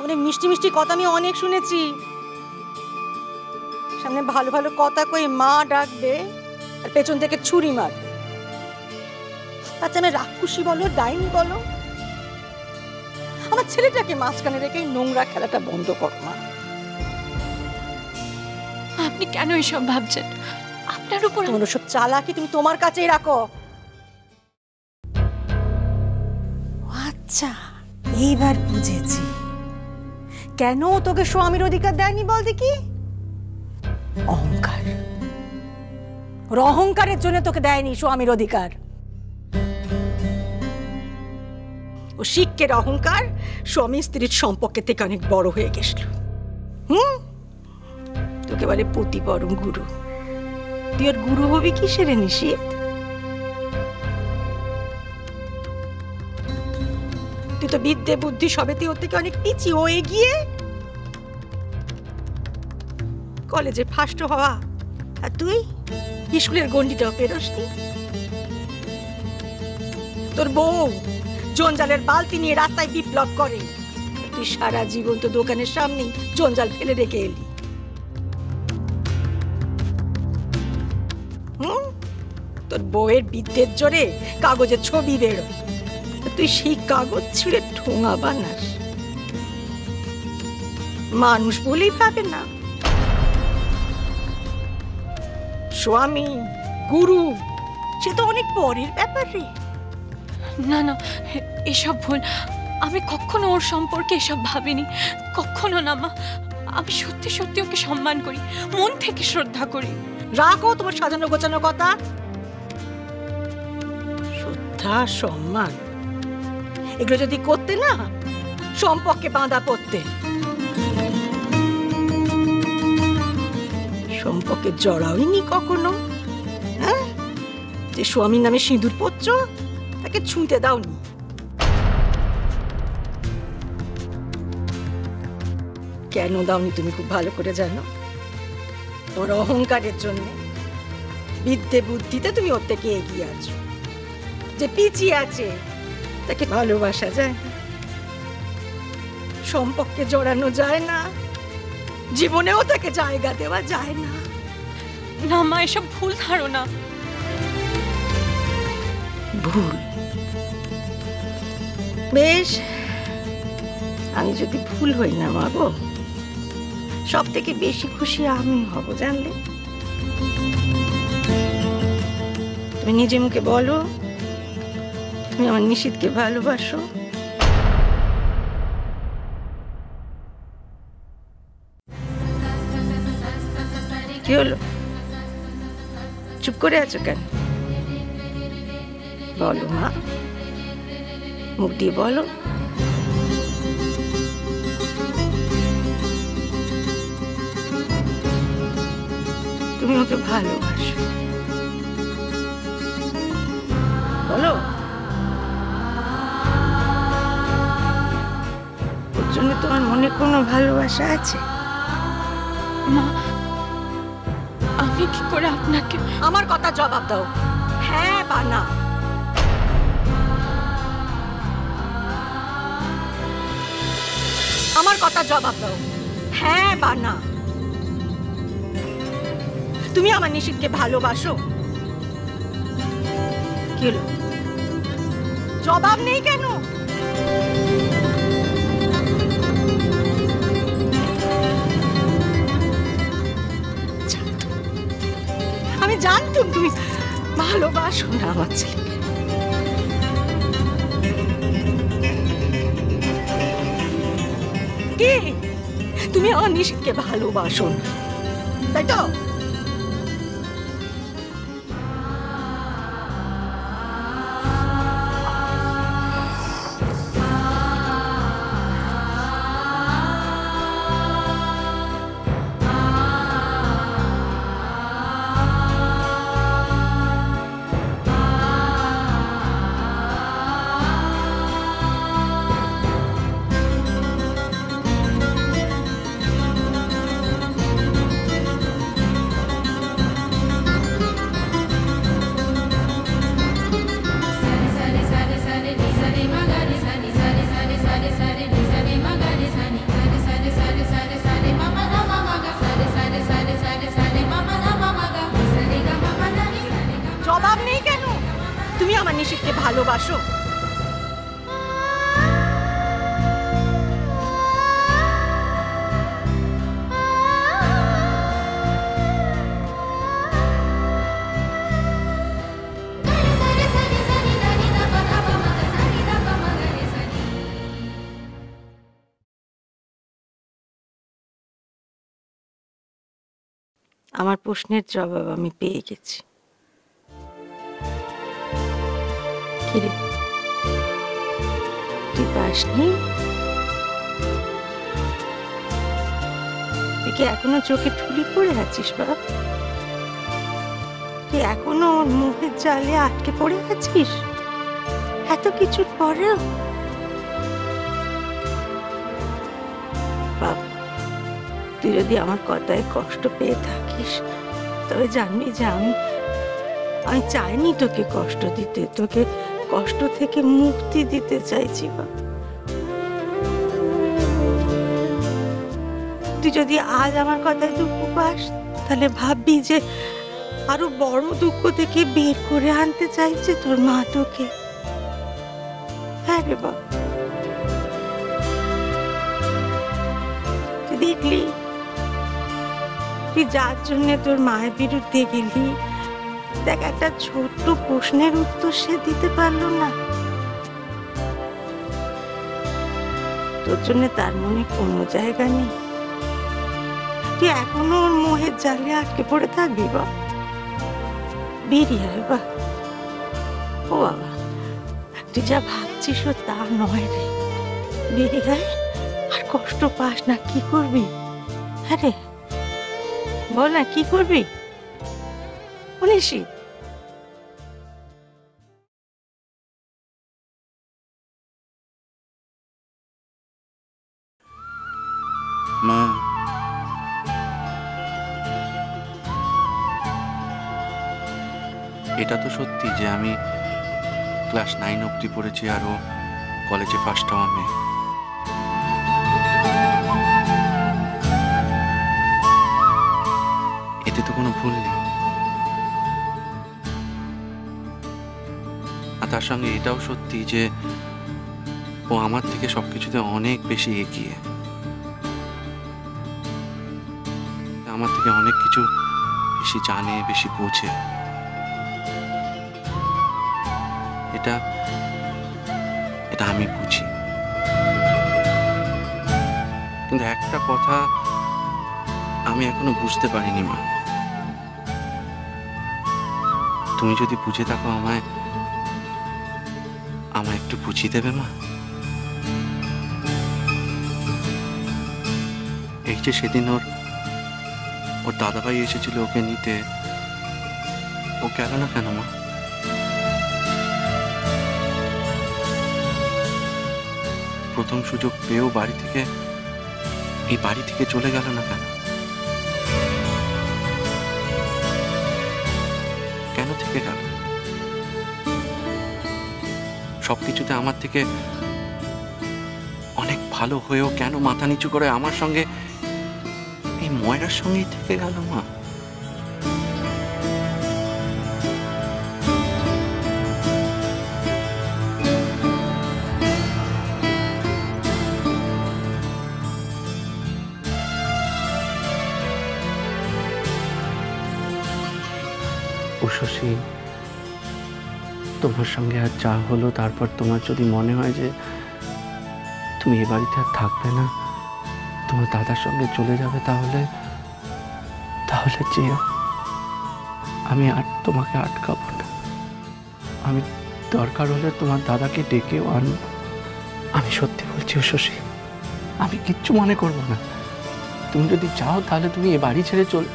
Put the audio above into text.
অনেক মিষ্টি মিষ্টি কথা আমি অনেক শুনেছি। সামনে ভালো ভালো কথা কই মা ডাকবে আর পেছন থেকে ছুরি মারবে। আচ্ছা আমি রাক্ষসী বলো ডাইনি বলো, আমার ছেলেটাকে মাঝখানে রেখে নোংরা খেলাটা বন্ধ করো মা। আপনি কেন এসব ভাবছেন? আপনার উপর তোমার সব চালাকি তুমি তোমার কাছেই রাখো। আচ্ছা এইবার বুঝেছি কেন তোকে স্বামীর অধিকার দেয়নি। বল দেখি। অহংকার, ওর অহংকারের জন্য তোকে দেয়নি স্বামীর অধিকার। ও শিক্ষের অহংকার স্বামী স্ত্রীর সম্পর্কের থেকে অনেক বড় হয়ে গেছিল। তোকে বলে পতি পরম গুরু, তুই ওর গুরু হবি কিসের নিশীথ? তুই তো বিদ্যে বুদ্ধি সবেতে ওর থেকে অনেক পিছিয়ে, ও এগিয়ে। কলেজে ফার্স্ট হওয়া আর তুই স্কুলের গন্ডিটাও পেরোসনি। তোর বউ জঞ্জালের বালতি নিয়ে রাস্তায় বিপ্লব করে, তুই সারা জীবন তো দোকানের সামনেই জঞ্জাল ফেলে রেখে এলি। তোর বউয়ের বিদ্যের জোরে কাগজের ছবি বেরো, তুই সেই কাগজ ছিঁড়ে ঠোঙা বানাস। মানুষ বলেই ভাবে না। স্বামী গুরু সে তো অনেক পরের ব্যাপার রে। না না, এসব ভুল। আমি কখনো ওর সম্পর্কে এসব ভাবিনি, কখনো না মা। আমি সত্যি সত্যি ওকে সম্মান করি, মন থেকে শ্রদ্ধা করি। রাখো তোমার সাজানো গোছানো কথা। শ্রদ্ধা সম্মান এগুলো যদি করতে না, সম্পর্কে বাঁধা পড়তে, সম্পর্কে জড়াওইনি কখনো। হ্যাঁ, যে স্বামীর নামে সিঁদুর পড়ছ তাকে ছুঁতে দাওনি। কেন দাওনি তুমি খুব ভালো করে জানো। ওর অহংকারের জন্য, বিদ্যে বুদ্ধিতে তুমি ওর থেকে এগিয়ে আছো। যে পিছিয়ে আছে তাকে ভালোবাসা যায় না, সম্পর্কে জড়ানো যায় না, জীবনেও তাকে জায়গা দেওয়া যায় না। না মা, এসব ভুল ধারণা। ভুল? বেশ, আমি যদি ভুল হই না মা গো, সব থেকে বেশি খুশি আমি হব জানলে। তুমি নিজে মুখে বলো তুমি আমার নিশীথকে ভালোবাসো। কি হলো, চুপ করে আছো কেন? বলো মা, মুখ দিয়ে বলো। তুমি ওকে ভালোবাসো, বলো। ওর জন্য তোমার মনে কোনো ভালোবাসা আছে? মা, আমি কি করে আপনাকে? আমার কথা জবাব দাও, হ্যাঁ বা না। আমার কথা জবাব দাও, হ্যাঁ বা না। তুমি আমার নিশীথকে ভালোবাসো? কি হলো, জবাব নেই কেন? আমি জানতাম তুমি ভালোবাসো না আমার ছেলেকে। কি তুমি আমার নিশীথকে ভালোবাসো না, তাই তো? ভালোবাসো? আমার প্রশ্নের জবাব আমি পেয়ে গেছি। কিরে, তুই পাসনি? তুই কি এখনো চোখে ঠুলি পড়ে আছিস বাপ? তুই এখনো ওর মুখের জালে আটকে পড়ে আছিস এত কিছুর পরেও? বাপ, তুই যদি আমার কথায় কষ্ট পেয়ে থাকিস তবে জানবি যে আমি চাইনি তোকে কষ্ট দিতে, তোকে কষ্ট থেকে মুক্তি দিতে চাইছি বাপ। তুই যদি আজ আমার কথায় দুঃখ পাস তাহলে ভাববি যে আরো বড় দুঃখ থেকে বের করে আনতে চাইছে তোর মা তোকে। হ্যাঁ রে বাপ, তুই দেখলি তুই যার জন্য তোর মায়ের বিরুদ্ধে গেলি, দেখ একটা ছোট্ট প্রশ্নের উত্তর সে দিতে পারলো না। তোর জন্য তার মনে কোনো জায়গা নেই। তুই এখনো ওর মোহের জালে আটকে পড়ে থাকবি বা? বেরিয়ে আয় বা। ও বাবা, তুই যা ভাবছিস ও তা নয় রে। বেরিয়ে আয়, আর কষ্ট পাস না। কি করবি? আরে বল না, কি করবি? মনীষী, মা, এটা তো সত্যি যে আমি ক্লাস 9 অবধি পড়েছি আর ও কলেজে ফার্স্ট হওয়া মেয়ে। এতে তো কোনো ভুল নেই। আর তার সঙ্গে এটাও সত্যি যে ও আমার থেকে সবকিছুতে অনেক বেশি এগিয়ে, আমার থেকে অনেক কিছু বেশি জানে, বেশি বোঝে। এটা এটা আমি বুঝি। কিন্তু একটা কথা আমি এখনো বুঝতে পারিনি মা। তুমি যদি বুঝে থাকো আমায় একটু বুঝিয়ে দেবে মা? এই যে সেদিন ওর দাদাভাই এসেছিল ওকে নিতে, ও গেল না কেন মা? প্রথম সুযোগ পেয়েও এই বাড়ি থেকে চলে গেল না কেন? কেন থেকে গেল? সবকিছুতে আমার থেকে অনেক ভালো হয়েও কেন মাথা নিচু করে আমার সঙ্গে এই ময়রার সঙ্গেই থেকে গেল মা? শশী, তোমার সঙ্গে আর যা হলো, তারপর তোমার যদি মনে হয় যে তুমি এ বাড়িতে আর থাকবে না, তোমার দাদার সঙ্গে চলে যাবে, তাহলে যেও। আমি আর তোমাকে আটকাবো না। আমি দরকার হলে তোমার দাদাকে ডেকেও আনবো। আমি সত্যি বলছি শশী, আমি কিচ্ছু মনে করবো না। তুমি যদি চাও তাহলে তুমি এ বাড়ি ছেড়ে চলে